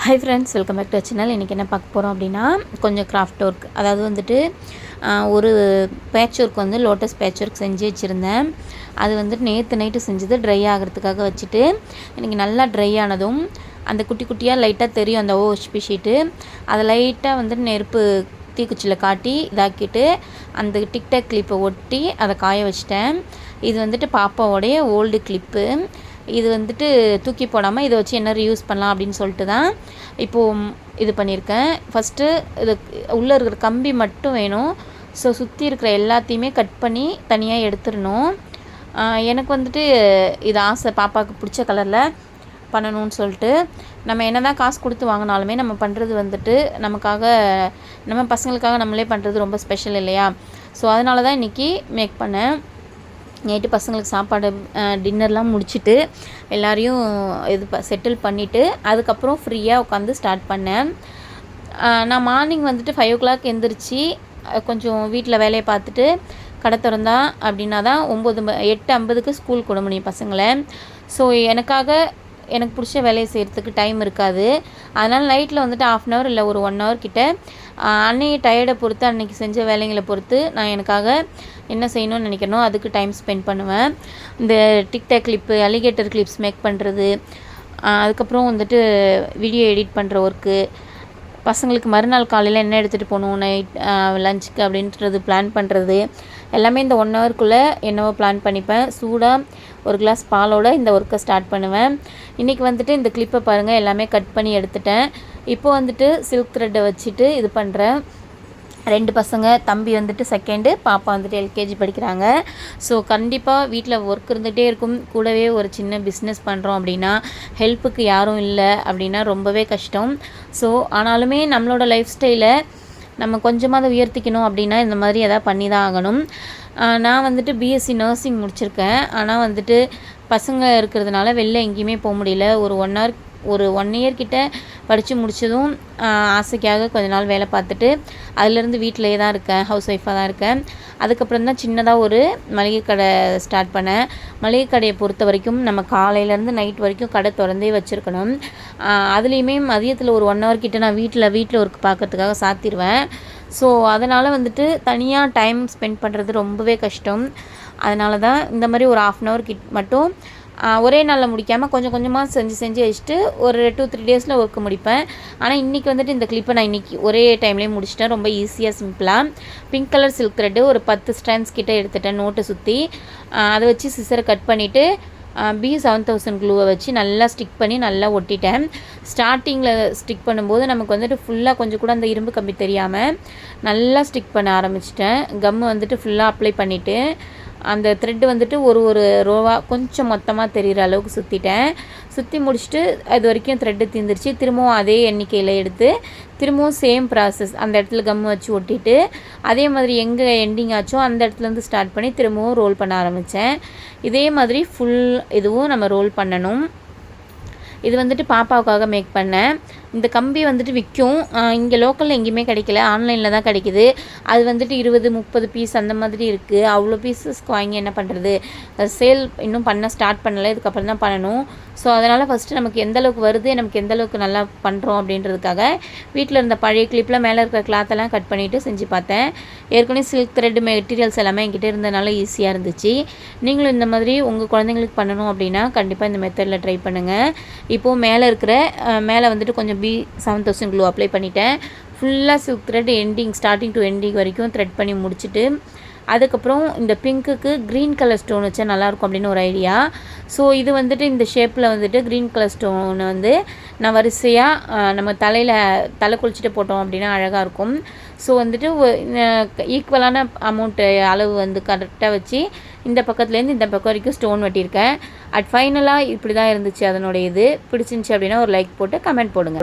High friends, welcome back to channel. இன்றைக்கி என்ன பார்க்க போகிறோம் அப்படின்னா, கொஞ்சம் கிராஃப்ட் ஒர்க். அதாவது வந்துட்டு ஒரு பேட்ச் ஒர்க் வந்து லோட்டஸ் பேட்ச் ஒர்க் செஞ்சு வச்சுருந்தேன். அது வந்துட்டு நேற்று நைட்டு செஞ்சது ட்ரை ஆகிறதுக்காக வச்சுட்டு, இன்றைக்கி நல்லா ட்ரை ஆனதும் அந்த குட்டி குட்டியாக லைட்டாக தெரியும் அந்த ஓஹெச்பி ஷீட்டு, அதை லைட்டாக வந்துட்டு நெருப்பு தீக்குச்சியில் காட்டி இதாக்கிட்டு அந்த டிக்டாக் கிளிப்பை ஒட்டி அதை காய வச்சிட்டேன். இது வந்துட்டு பாப்பாவோடைய ஓல்டு கிளிப்பு. இது வந்துட்டு தூக்கி போடாமல் இதை வச்சு என்ன யூஸ் பண்ணலாம் அப்படின்னு சொல்லிட்டு தான் இப்போது இது பண்ணியிருக்கேன். ஃபஸ்ட்டு இது உள்ளே இருக்கிற கம்பி மட்டும் வேணும். ஸோ சுற்றி இருக்கிற எல்லாத்தையுமே கட் பண்ணி தனியாக எடுத்துடணும். எனக்கு வந்துட்டு இது ஆசை, பாப்பாவுக்கு பிடிச்ச கலரில் பண்ணணும்னு சொல்லிட்டு. நம்ம என்ன தான் காசு கொடுத்து வாங்கினாலுமே நம்ம பண்ணுறது வந்துட்டு நமக்காக, நம்ம பசங்களுக்காக நம்மளே பண்ணுறது ரொம்ப ஸ்பெஷல் இல்லையா? ஸோ அதனால தான் இன்றைக்கி மேக் பண்ணேன். நைட்டு பசங்களுக்கு சாப்பாடு டின்னர்லாம் முடிச்சுட்டு எல்லோரையும் இது செட்டில் பண்ணிவிட்டு அதுக்கப்புறம் ஃப்ரீயாக உட்காந்து ஸ்டார்ட் பண்ணேன். நான் மார்னிங் வந்துட்டு 5 o'clock எழுந்திரிச்சி கொஞ்சம் வீட்டில் வேலையை பார்த்துட்டு கடை திறந்தா அப்படின்னா தான் 8:50 ஸ்கூல் கொண்டு முடியும் பசங்களை. ஸோ எனக்கு பிடிச்ச வேலையை செய்கிறதுக்கு டைம் இருக்காது. அதனால் நைட்டில் வந்துட்டு 1/2 hour இல்லை ஒரு 1 hour கிட்ட அன்னைக்கு டயர்டை பொறுத்து, அன்றைக்கி செஞ்ச வேலைங்களை பொறுத்து நான் எனக்காக என்ன செய்யணும்னு நினைக்கிறனோ அதுக்கு டைம் ஸ்பெண்ட் பண்ணுவேன். இந்த TikTok clip, alligator clips make பண்ணுறது, அதுக்கப்புறம் வந்துட்டு வீடியோ எடிட் பண்ணுற ஒர்க்கு, பசங்களுக்கு மறுநாள் காலையில் என்ன எடுத்துகிட்டு போகணும் நைட் லஞ்சுக்கு அப்படின்றது பிளான் பண்ணுறது எல்லாமே இந்த 1 hourக்குள்ளே என்னவோ பிளான் பண்ணிப்பேன். சூடாக ஒரு கிளாஸ் பாலோட இந்த ஒர்க்கை ஸ்டார்ட் பண்ணுவேன். இன்றைக்கி வந்துட்டு இந்த கிளிப்பை பாருங்கள், எல்லாமே கட் பண்ணி எடுத்துட்டேன். இப்போ வந்துட்டு சில்க் த்ரெட்டை வச்சுட்டு இது பண்ணுறேன். 2 பசங்க, தம்பி வந்துட்டு 2nd, பாப்பா வந்துட்டு LKG படிக்கிறாங்க. ஸோ கண்டிப்பாக வீட்டில் ஒர்க் இருந்துகிட்டே இருக்கும். கூடவே ஒரு சின்ன பிஸ்னஸ் பண்ணுறோம் அப்படின்னா ஹெல்ப்புக்கு யாரும் இல்லை அப்படின்னா ரொம்பவே கஷ்டம். ஸோ ஆனாலுமே நம்மளோட லைஃப் ஸ்டைலை நம்ம கொஞ்சமாக உயர்த்திக்கணும் அப்படின்னா இந்த மாதிரி எதாவது பண்ணி தான் ஆகணும். நான் வந்துட்டு BSc நர்சிங் முடிச்சிருக்கேன். ஆனால் வந்துட்டு பசங்க இருக்கிறதுனால வெளில எங்கேயுமே போக முடியல. ஒரு 1 year கிட்ட படித்து முடித்ததும் ஆசைக்காக கொஞ்ச நாள் வேலை பார்த்துட்டு அதுலேருந்து வீட்டிலே தான் இருக்கேன், ஹவுஸ் ஒய்ஃபாக தான் இருக்கேன். அதுக்கப்புறம் தான் சின்னதாக ஒரு மளிகை கடை ஸ்டார்ட் பண்ணேன். மளிகை கடையை பொறுத்த வரைக்கும் நம்ம காலையிலேருந்து நைட் வரைக்கும் கடை திறந்தே வச்சுருக்கணும். அதுலேயுமே மதியத்தில் ஒரு 1 hour கிட்ட நான் வீட்டில் ஒர்க் பார்க்கறதுக்காக சாத்திடுவேன். ஸோ அதனால் வந்துட்டு தனியாக டைம் ஸ்பெண்ட் பண்ணுறது ரொம்பவே கஷ்டம். அதனால தான் இந்த மாதிரி ஒரு 1/2 hour மட்டும் ஒரே நாளில் முடிக்காமல் கொஞ்சம் கொஞ்சமாக செஞ்சு வச்சுட்டு ஒரு 2-3 daysல ஒர்க் முடிப்பேன். ஆனால் இன்றைக்கி வந்துட்டு இந்த கிளிப்பை நான் இன்றைக்கி ஒரே டைம்லேயே முடிச்சிட்டேன். ரொம்ப ஈஸியாக சிம்பிளாக. பிங்க் கலர் சில்க் த்ரெட்டு ஒரு 10 strands கிட்ட எடுத்துட்டேன் நோட்டை சுற்றி. அதை வச்சு சிசரை கட் பண்ணிவிட்டு B7000 க்ளூவை வச்சு நல்லா ஸ்டிக் பண்ணி நல்லா ஒட்டிட்டேன். ஸ்டார்டிங்கில் ஸ்டிக் பண்ணும்போது நமக்கு வந்துட்டு ஃபுல்லாக கொஞ்சம் கூட அந்த இரும்பு கம்பி தெரியாமல் நல்லா ஸ்டிக் பண்ண ஆரம்பிச்சிட்டேன். கம்மு வந்துட்டு ஃபுல்லாக அப்ளை பண்ணிவிட்டு அந்த த்ரெட்டு வந்துட்டு ஒரு ரோவாக கொஞ்சம் மொத்தமாக தெரிகிற அளவுக்கு சுற்றி முடிச்சுட்டு அது வரைக்கும் த்ரெட்டு தீர்ந்துருச்சு. திரும்பவும் அதே எண்ணிக்கையில் எடுத்து திரும்பவும் சேம் ப்ராசஸ் அந்த இடத்துல கம்மு வச்சு ஒட்டிட்டு அதே மாதிரி எங்கே எண்டிங் ஆச்சோ அந்த இடத்துலேருந்து ஸ்டார்ட் பண்ணி திரும்பவும் ரோல் பண்ண ஆரம்பித்தேன். இதே மாதிரி ஃபுல் இதுவும் நம்ம ரோல் பண்ணணும். இது வந்துட்டு பாப்பாவுக்காக மேக் பண்ணேன். இந்த கம்பி வந்துட்டு விற்கும். இங்கே லோக்கலில் எங்கேயுமே கிடைக்கல, ஆன்லைனில் தான் கிடைக்கிது. அது வந்துட்டு 20-30 பீஸ் அந்த மாதிரி இருக்குது. அவ்வளோ பீஸஸ்க்கு வாங்கி என்ன பண்ணுறது, சேல் இன்னும் ஸ்டார்ட் பண்ணலை, இதுக்கப்புறம் தான் பண்ணணும். ஸோ அதனால் ஃபஸ்ட்டு நமக்கு எந்தளவுக்கு வருது, நமக்கு எந்தளவுக்கு நல்லா பண்ணுறோம் அப்படின்றதுக்காக வீட்டில் இருந்த பழைய கிளிப்பில் மேலே இருக்கிற கிளாத்தெல்லாம் கட் பண்ணிவிட்டு செஞ்சு பார்த்தேன். ஏற்கனவே சில்க் த்ரெட் மெட்டீரியல்ஸ் எல்லாமே என்கிட்ட இருந்ததுனால ஈஸியாக இருந்துச்சு. நீங்களும் இந்த மாதிரி உங்கள் குழந்தைங்களுக்கு பண்ணணும் அப்படின்னா கண்டிப்பாக இந்த மெத்தடில் ட்ரை பண்ணுங்கள். இப்போது மேலே வந்துட்டு கொஞ்சம் B7000 க்ளூ அப்ளை பண்ணிட்டேன். ஃபுல்லாக silk thread starting to ending வரைக்கும் த்ரெட் பண்ணி முடிச்சுட்டு அதுக்கப்புறம் இந்த பிங்க்குக்கு க்ரீன் கலர் ஸ்டோன் வச்சா நல்லாயிருக்கும் அப்படின்னு ஒரு ஐடியா. ஸோ இது வந்துட்டு இந்த ஷேப்பில் வந்துட்டு க்ரீன் கலர் ஸ்டோனை வந்து நான் வரிசையாக நம்ம தலை குளிச்சுட்டு போட்டோம் அப்படின்னா அழகாக இருக்கும். ஸோ வந்துட்டு ஈக்குவலான அமௌண்ட்டு அளவு வந்து கரெக்டாக வச்சு இந்த பக்கத்துலேருந்து இந்த பக்கம் வரைக்கும் ஸ்டோன் வெட்டியிருக்கேன். ஃபைனலாக இப்படி தான் இருந்துச்சு அதனுடைய இது. பிடிச்சிருந்துச்சி அப்படின்னா ஒரு லைக் போட்டு கமெண்ட் போடுங்க.